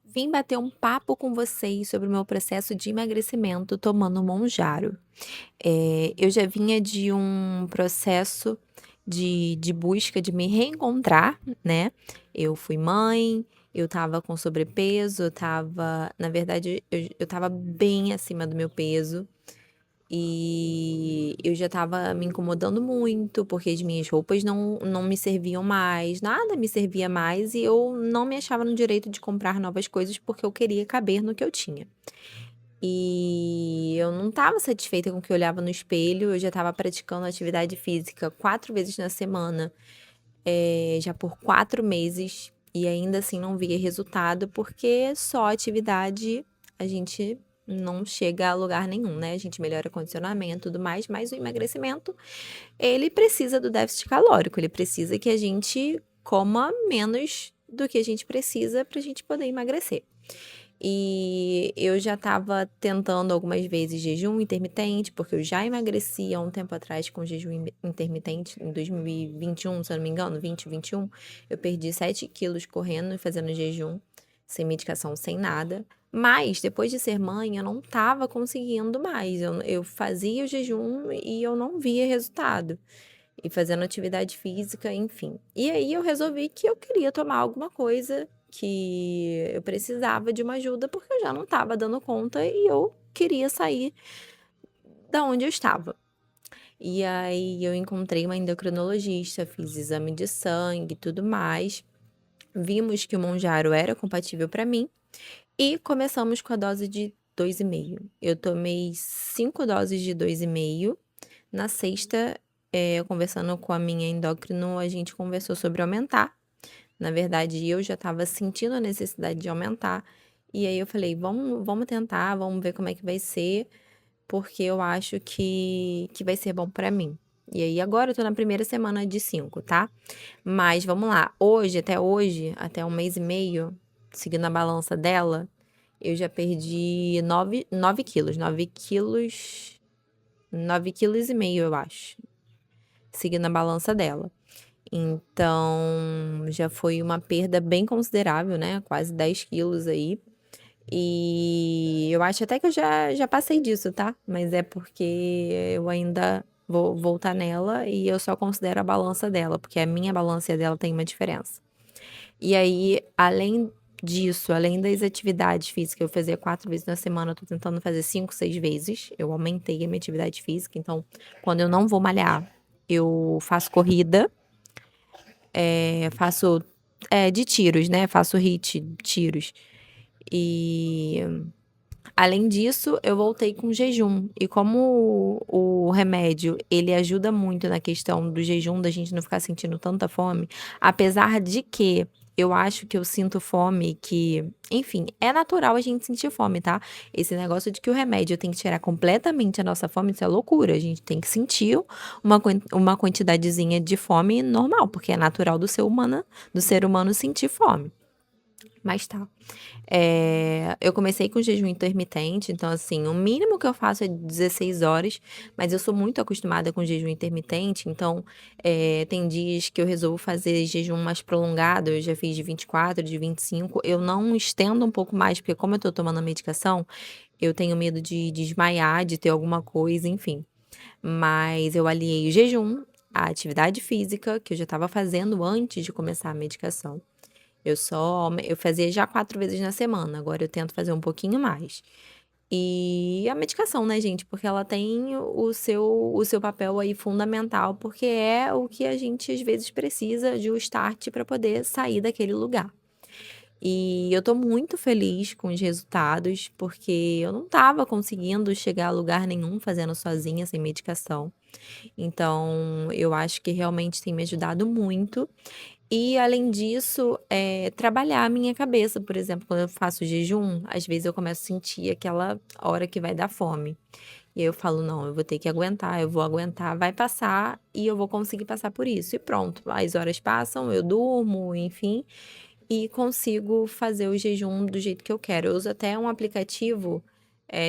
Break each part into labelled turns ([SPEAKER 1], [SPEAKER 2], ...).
[SPEAKER 1] Vim bater um papo com vocês sobre o meu processo de emagrecimento tomando Monjaro. Eu já vinha de um processo de busca de me reencontrar, né. Eu fui mãe, eu estava com sobrepeso, eu estava na verdade, eu estava bem acima do meu peso, e eu já estava me incomodando muito, porque as minhas roupas não me serviam mais, nada me servia mais e eu não me achava no direito de comprar novas coisas, porque eu queria caber no que eu tinha. E eu não estava satisfeita com o que eu olhava no espelho, eu já estava praticando atividade física 4 vezes na semana, já por 4 meses, e ainda assim não via resultado, porque só atividade a gente não chega a lugar nenhum, né, a gente melhora condicionamento e tudo mais, mas o emagrecimento, ele precisa do déficit calórico, ele precisa que a gente coma menos do que a gente precisa para a gente poder emagrecer. E eu já estava tentando algumas vezes jejum intermitente, porque eu já emagreci há um tempo atrás com jejum intermitente, em 2021, se eu não me engano, 2021, eu perdi 7 quilos correndo e fazendo jejum, sem medicação, sem nada. Mas depois de ser mãe, eu não estava conseguindo mais. Eu fazia o jejum e eu não via resultado. E fazendo atividade física, enfim. E aí eu resolvi que eu queria tomar alguma coisa, que eu precisava de uma ajuda, porque eu já não estava dando conta e eu queria sair da onde eu estava. E aí eu encontrei uma endocrinologista, fiz exame de sangue e tudo mais. Vimos que o Monjaro era compatível para mim e começamos com a dose de 2,5. Eu tomei 5 doses de 2,5. Na sexta, conversando com a minha endócrino, a gente conversou sobre aumentar. Na verdade, eu já estava sentindo a necessidade de aumentar. E aí eu falei: "Vamos tentar, vamos ver como é que vai ser, porque eu acho que vai ser bom pra mim". E aí agora eu tô na primeira semana de 5, tá. Mas vamos lá, hoje, até 1 mês e meio, seguindo a balança dela, eu já perdi 9 quilos, 9,5 quilos, eu acho, seguindo a balança dela. Então, já foi uma perda bem considerável, né, quase 10 quilos aí. E eu acho até que eu já passei disso, tá, mas é porque eu ainda vou voltar nela e eu só considero a balança dela, porque a minha balança e a dela tem uma diferença. E aí, além disso, além das atividades físicas, eu fazia 4 vezes na semana, eu tô tentando fazer 5, 6 vezes. Eu aumentei a minha atividade física, então, quando eu não vou malhar, eu faço corrida, faço, de tiros, né, faço HIIT, tiros. E, além disso, eu voltei com jejum. E como o remédio, ele ajuda muito na questão do jejum, da gente não ficar sentindo tanta fome, apesar de que eu acho que eu sinto fome que, enfim, é natural a gente sentir fome, tá? Esse negócio de que o remédio tem que tirar completamente a nossa fome, isso é loucura. A gente tem que sentir uma quantidadezinha de fome normal, porque é natural do ser humano sentir fome. Mas tá. Eu comecei com jejum intermitente, então, assim, o mínimo que eu faço é 16 horas, mas eu sou muito acostumada com jejum intermitente, então, tem dias que eu resolvo fazer jejum mais prolongado, eu já fiz de 24, de 25, eu não estendo um pouco mais, porque como eu tô tomando a medicação, eu tenho medo de desmaiar, de ter alguma coisa, enfim. Mas eu aliei o jejum, a atividade física, que eu já estava fazendo antes de começar a medicação. Eu fazia já 4 vezes na semana, agora eu tento fazer um pouquinho mais. E a medicação, né, gente, porque ela tem o seu papel aí fundamental, porque é o que a gente às vezes precisa de um start para poder sair daquele lugar. E eu tô muito feliz com os resultados, porque eu não estava conseguindo chegar a lugar nenhum fazendo sozinha, sem medicação. Então, eu acho que realmente tem me ajudado muito. E além disso, trabalhar a minha cabeça, por exemplo, quando eu faço jejum, às vezes eu começo a sentir aquela hora que vai dar fome. E aí eu falo: "Não, eu vou ter que aguentar, eu vou aguentar, vai passar e eu vou conseguir passar por isso", e pronto. As horas passam, eu durmo, enfim, e consigo fazer o jejum do jeito que eu quero. Eu uso até um aplicativo,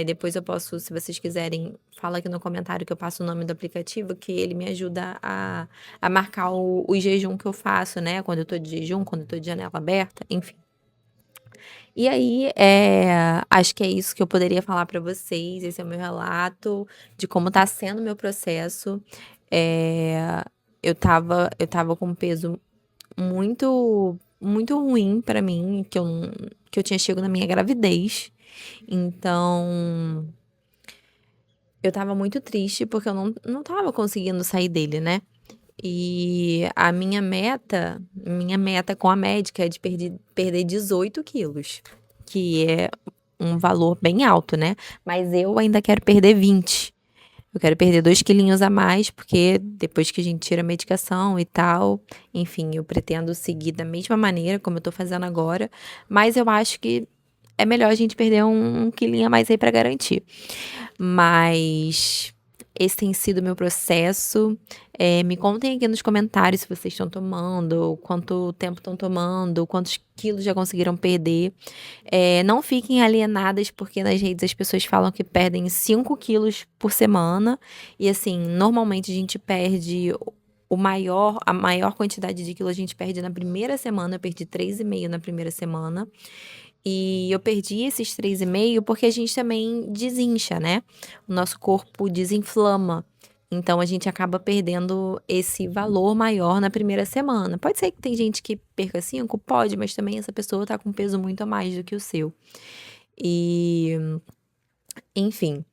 [SPEAKER 1] depois eu posso, se vocês quiserem, fala aqui no comentário que eu passo o nome do aplicativo, que ele me ajuda a marcar o jejum que eu faço, né, quando eu tô de jejum, quando eu tô de janela aberta, enfim. E aí, acho que é isso que eu poderia falar para vocês, esse é o meu relato de como tá sendo o meu processo. Eh, eu estava com um peso muito ruim para mim, que eu tinha chego na minha gravidez. Então, eu estava muito triste, porque eu não estava conseguindo sair dele, né. E a minha meta com a médica é de perder 18 quilos, que é um valor bem alto, né, mas eu ainda quero perder 20. Eu quero perder 2 quilinhos a mais, porque depois que a gente tira a medicação e tal, enfim, eu pretendo seguir da mesma maneira como eu tô fazendo agora, mas eu acho que é melhor a gente perder um quilinho a mais aí pra garantir. Mas esse tem sido o meu processo. Me contem aqui nos comentários se vocês estão tomando, quanto tempo estão tomando, quantos quilos já conseguiram perder. Não fiquem alienadas, porque nas redes as pessoas falam que perdem 5 quilos por semana. E assim, normalmente a gente perde a maior quantidade de quilos a gente perde na primeira semana. Eu perdi 3,5 na primeira semana. E eu perdi esses 3,5 porque a gente também desincha, né? O nosso corpo desinflama. Então a gente acaba perdendo esse valor maior na primeira semana. Pode ser que tem gente que perca 5, pode, mas também essa pessoa tá com peso muito a mais do que o seu. E, enfim,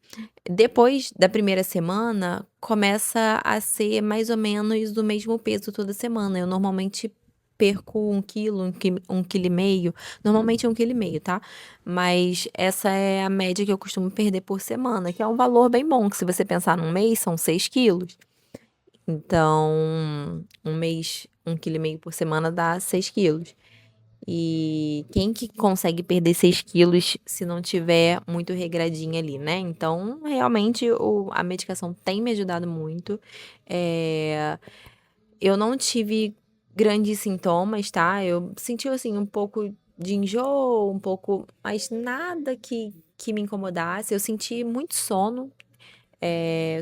[SPEAKER 1] depois da primeira semana, começa a ser mais ou menos do mesmo peso toda semana. Eu normalmente perco 1 quilo, 1,5 quilo, normalmente 1,5 quilo, tá? Mas essa é a média que eu costumo perder por semana, que é um valor bem bom, que se você pensar num mês, são 6 quilos. Então, um mês, 1,5 quilo por semana dá 6 quilos. E quem que consegue perder 6 quilos se não tiver muito regradinho ali, né? Então, realmente, a medicação tem me ajudado muito. Eh, eu não tive grandes sintomas, tá? Eu senti, assim, um pouco de enjoo, um pouco, mas nada que me incomodasse. Eu senti muito sono.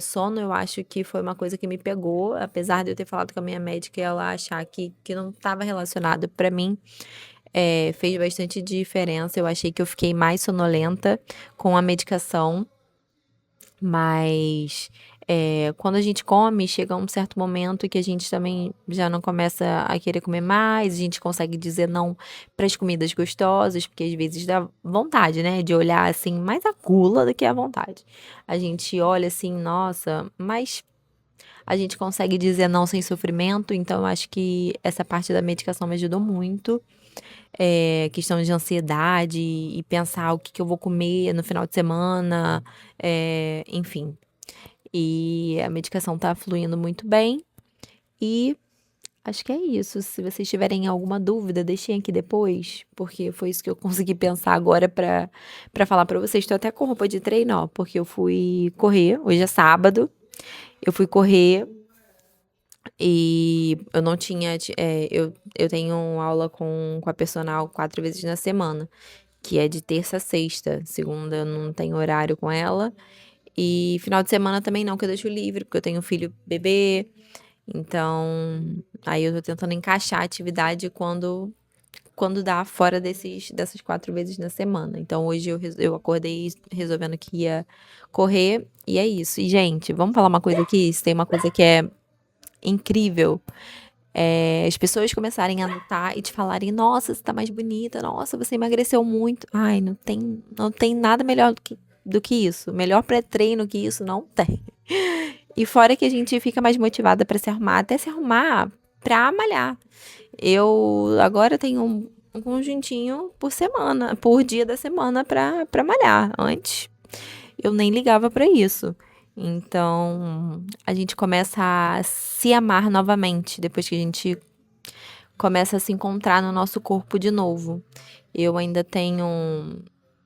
[SPEAKER 1] Sono eu acho que foi uma coisa que me pegou, apesar de eu ter falado com a minha médica e ela achar que não estava relacionado. Pra mim, fez bastante diferença. Eu achei que eu fiquei mais sonolenta com a medicação, mas quando a gente come, chega um certo momento que a gente também já não começa a querer comer mais, a gente consegue dizer não para as comidas gostosas, porque às vezes dá vontade, né, de olhar assim, mais a gula do que a vontade. A gente olha assim, nossa, mas a gente consegue dizer não sem sofrimento, então eu acho que essa parte da medicação me ajudou muito. Questão de ansiedade e pensar o que que eu vou comer no final de semana, enfim. E a medicação tá fluindo muito bem e acho que é isso. Se vocês tiverem alguma dúvida, deixem aqui depois, porque foi isso que eu consegui pensar agora pra falar pra vocês. Tô até com roupa de treino, ó, porque eu fui correr, hoje é sábado, eu fui correr e eu não tinha, eu tenho aula com a personal 4 vezes na semana, que é de terça a sexta. Segunda eu não tenho horário com ela. E final de semana também não, que eu deixo livre, porque eu tenho filho bebê. Então, aí eu tô tentando encaixar a atividade quando dá fora dessas 4 vezes na semana. Então hoje eu acordei resolvendo que ia correr, e é isso. E, gente, vamos falar uma coisa aqui? Se tem uma coisa que é incrível, as pessoas começarem a notar e te falarem: "Nossa, você tá mais bonita. Nossa, você emagreceu muito". Ai, não tem nada melhor do que isso. Melhor pré-treino que isso não tem. E fora que a gente fica mais motivada pra se arrumar, até se arrumar pra malhar. Eu agora tenho um conjuntinho por dia da semana pra malhar. Antes, eu nem ligava pra isso. Então, a gente começa a se amar novamente depois que a gente começa a se encontrar no nosso corpo de novo. Eu ainda tenho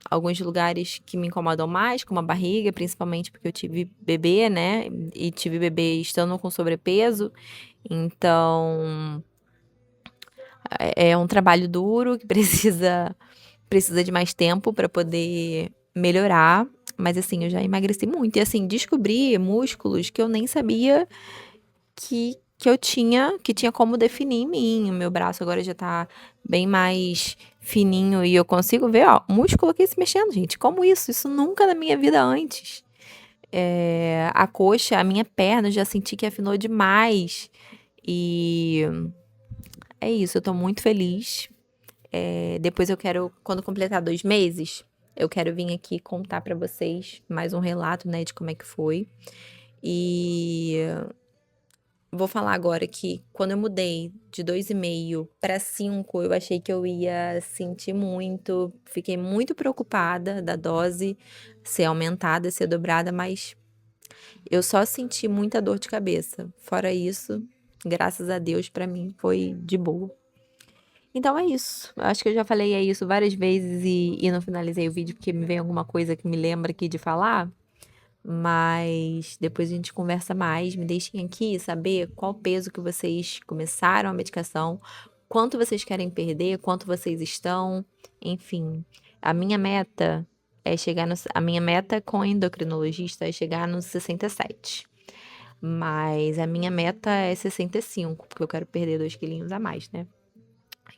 [SPEAKER 1] alguns lugares que me incomodam mais, como a barriga, principalmente porque eu tive bebê, né? E tive bebê estando com sobrepeso. Então, é um trabalho duro que precisa de mais tempo para poder melhorar. Mas assim, eu já emagreci muito. E assim, descobri músculos que eu nem sabia que que tinha como definir em mim. O meu braço agora já tá bem mais fininho e eu consigo ver, ó, o músculo aqui se mexendo, gente. Como isso? Isso nunca na minha vida antes. A coxa, a minha perna, eu já senti que afinou demais. E é isso, eu tô muito feliz. Depois eu quero, quando completar 2 meses, eu quero vir aqui contar pra vocês mais um relato, né, de como é que foi. E vou falar agora que quando eu mudei de 2,5 para 5, eu achei que eu ia sentir muito, fiquei muito preocupada da dose ser aumentada, ser dobrada, mas eu só senti muita dor de cabeça. Fora isso, graças a Deus, pra mim foi de boa. Então é isso. Eu acho que eu já falei é isso várias vezes e não finalizei o vídeo porque me vem alguma coisa que me lembra aqui de falar. Mas depois a gente conversa mais. Me deixem aqui saber qual peso que vocês começaram a medicação, quanto vocês querem perder, quanto vocês estão, enfim. A minha meta a minha meta com endocrinologista é chegar nos 67. Mas a minha meta é 65, porque eu quero perder 2 quilinhos a mais, né?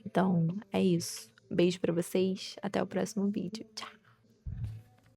[SPEAKER 1] Então, é isso. Beijo pra vocês, até o próximo vídeo. Tchau.